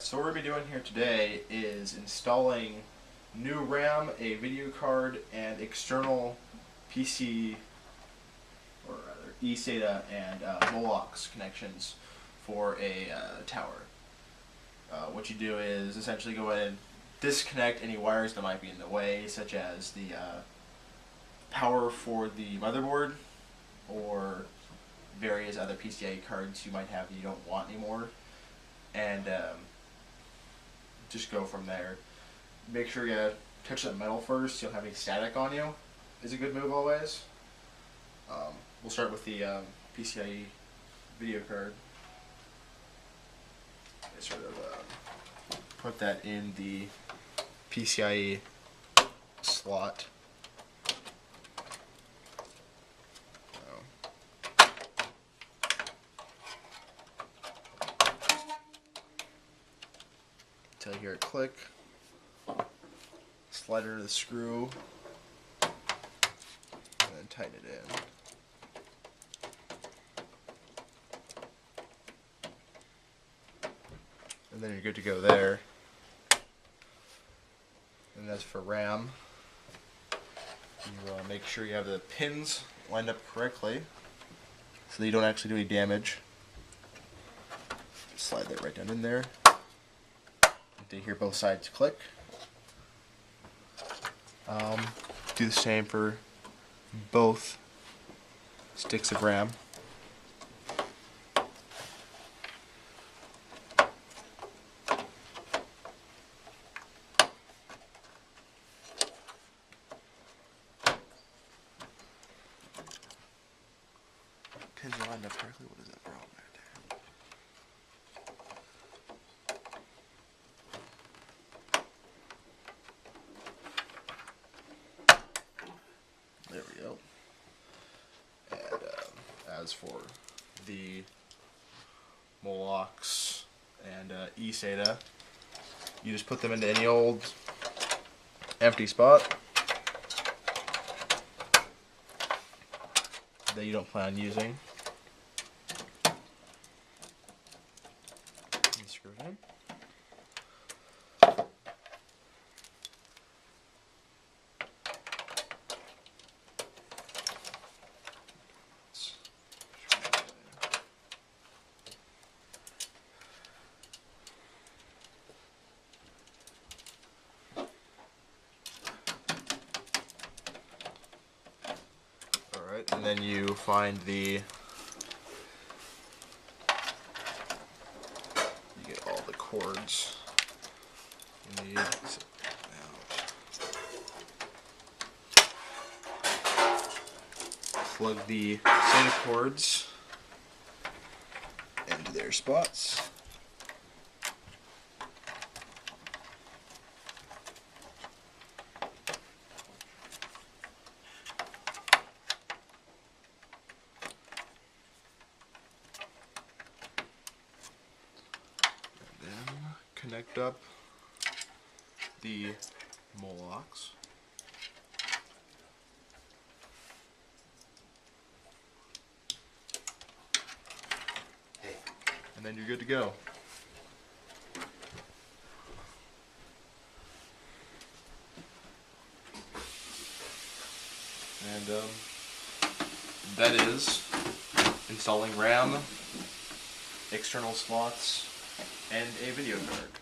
So what we're going to be doing here today is installing new RAM, a video card, and external PC, or rather ESATA and Molox connections for a tower. What you do is essentially go ahead and disconnect any wires that might be in the way, such as the power for the motherboard or various other PCIe cards you might have that you don't want anymore, and just go from there. Make sure you touch that metal first, so you don't have any static on you. Is a good move always. We'll start with the PCIe video card. Sort of put that in the PCIe slot. Until you hear it click. Slide it under the screw and then tighten it in. And then you're good to go there. And that's for RAM. You make sure you have the pins lined up correctly so that you don't actually do any damage. Just slide that right down in there. Until you hear both sides click. Do the same for both sticks of RAM. Pins are lined up correctly. What is that problem right there? There we go. And as for the Molox and ESATA, you just put them into any old empty spot that you don't plan on using. And screw it in. Alright, and then you find you get all the cords you need. Plug the SATA cords into their spots. Connect up the Molox. And then you're good to go. And that is installing RAM, external slots, and a video card.